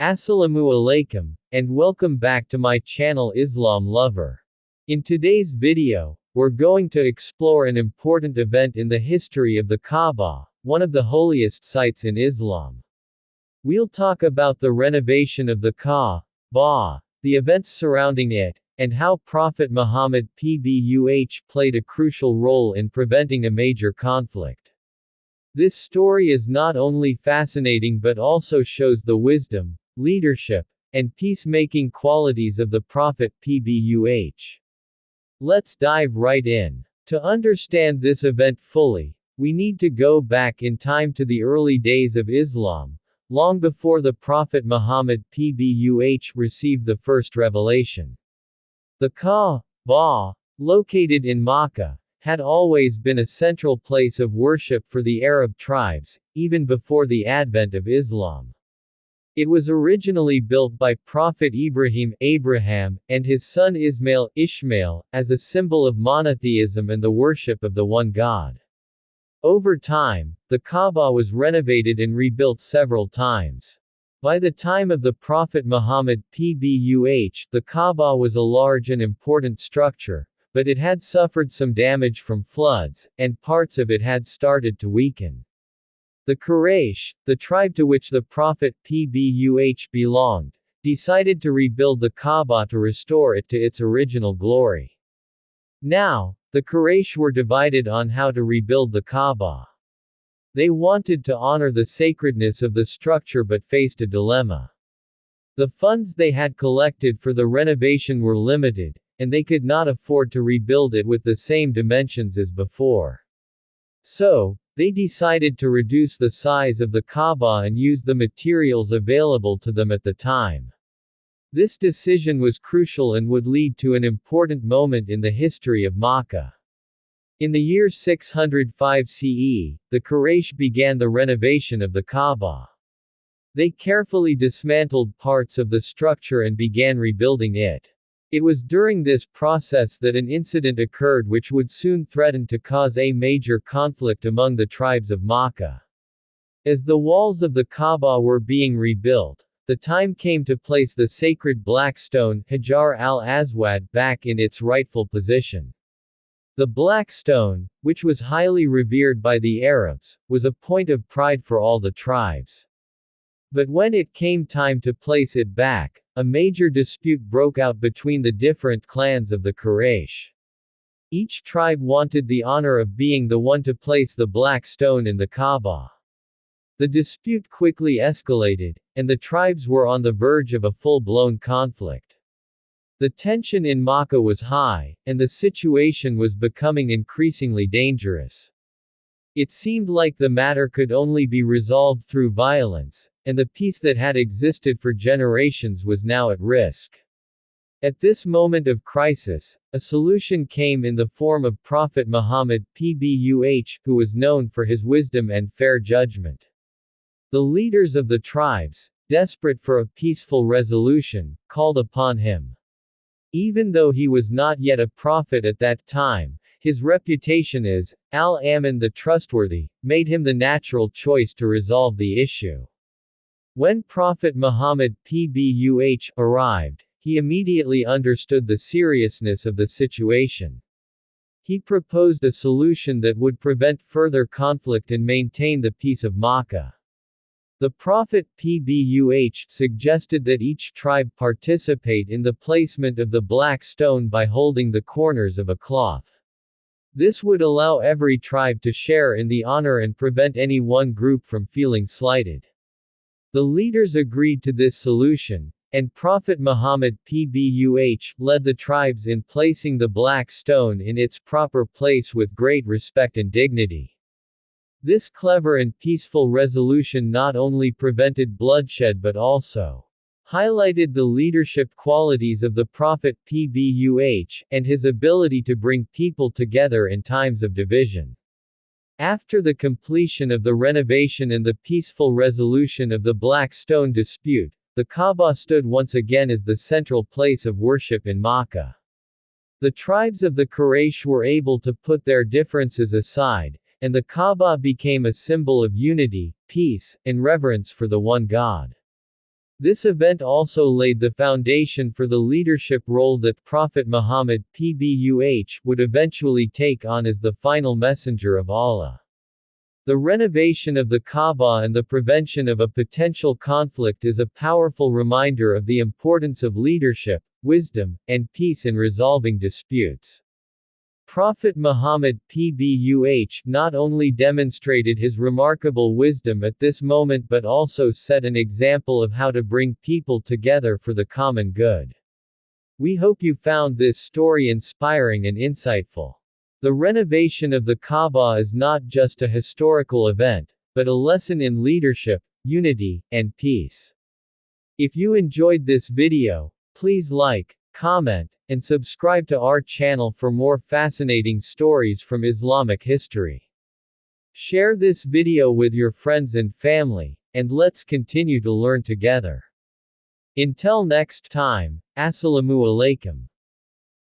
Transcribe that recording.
Assalamu alaikum, and welcome back to my channel Islam Lover. In today's video, we're going to explore an important event in the history of the Kaaba, one of the holiest sites in Islam. We'll talk about the renovation of the Kaaba, the events surrounding it, and how Prophet Muhammad PBUH played a crucial role in preventing a major conflict. This story is not only fascinating but also shows the wisdom, leadership, and peacemaking qualities of the Prophet PBUH. Let's dive right in. To understand this event fully, we need to go back in time to the early days of Islam, long before the Prophet Muhammad PBUH received the first revelation. The Kaaba, located in Makkah, had always been a central place of worship for the Arab tribes, even before the advent of Islam. It was originally built by Prophet Abraham, and his son Ishmael, as a symbol of monotheism and the worship of the one God. Over time, the Kaaba was renovated and rebuilt several times. By the time of the Prophet Muhammad PBUH, the Kaaba was a large and important structure, but it had suffered some damage from floods, and parts of it had started to weaken. The Quraysh, the tribe to which the Prophet PBUH belonged, decided to rebuild the Kaaba to restore it to its original glory. Now, the Quraysh were divided on how to rebuild the Kaaba. They wanted to honor the sacredness of the structure but faced a dilemma. The funds they had collected for the renovation were limited, and they could not afford to rebuild it with the same dimensions as before. So, they decided to reduce the size of the Kaaba and use the materials available to them at the time. This decision was crucial and would lead to an important moment in the history of Makkah. In the year 605 CE, the Quraysh began the renovation of the Kaaba. They carefully dismantled parts of the structure and began rebuilding it. It was during this process that an incident occurred which would soon threaten to cause a major conflict among the tribes of Makkah. As the walls of the Kaaba were being rebuilt, the time came to place the sacred black stone, Hajar al-Aswad, back in its rightful position. The black stone, which was highly revered by the Arabs, was a point of pride for all the tribes. But when it came time to place it back, a major dispute broke out between the different clans of the Quraysh. Each tribe wanted the honor of being the one to place the black stone in the Kaaba. The dispute quickly escalated, and the tribes were on the verge of a full-blown conflict. The tension in Makkah was high, and the situation was becoming increasingly dangerous. It seemed like the matter could only be resolved through violence, and the peace that had existed for generations was now at risk. At this moment of crisis, a solution came in the form of Prophet Muhammad PBUH, who was known for his wisdom and fair judgment. The leaders of the tribes, desperate for a peaceful resolution, called upon him. Even though he was not yet a prophet at that time, his reputation as Al-Amin the Trustworthy made him the natural choice to resolve the issue. When Prophet Muhammad PBUH arrived, he immediately understood the seriousness of the situation. He proposed a solution that would prevent further conflict and maintain the peace of Makkah. The Prophet PBUH suggested that each tribe participate in the placement of the black stone by holding the corners of a cloth. This would allow every tribe to share in the honor and prevent any one group from feeling slighted. The leaders agreed to this solution, and Prophet Muhammad PBUH led the tribes in placing the black stone in its proper place with great respect and dignity. This clever and peaceful resolution not only prevented bloodshed but also highlighted the leadership qualities of the Prophet PBUH, and his ability to bring people together in times of division. After the completion of the renovation and the peaceful resolution of the black stone dispute, the Kaaba stood once again as the central place of worship in Makkah. The tribes of the Quraysh were able to put their differences aside, and the Kaaba became a symbol of unity, peace, and reverence for the one God. This event also laid the foundation for the leadership role that Prophet Muhammad (PBUH) would eventually take on as the final messenger of Allah. The renovation of the Kaaba and the prevention of a potential conflict is a powerful reminder of the importance of leadership, wisdom, and peace in resolving disputes. Prophet Muhammad (PBUH) not only demonstrated his remarkable wisdom at this moment but also set an example of how to bring people together for the common good. We hope you found this story inspiring and insightful. The renovation of the Kaaba is not just a historical event, but a lesson in leadership, unity, and peace. If you enjoyed this video, please like, comment, and subscribe to our channel for more fascinating stories from Islamic history. Share this video with your friends and family, and let's continue to learn together. Until next time, Assalamu alaikum.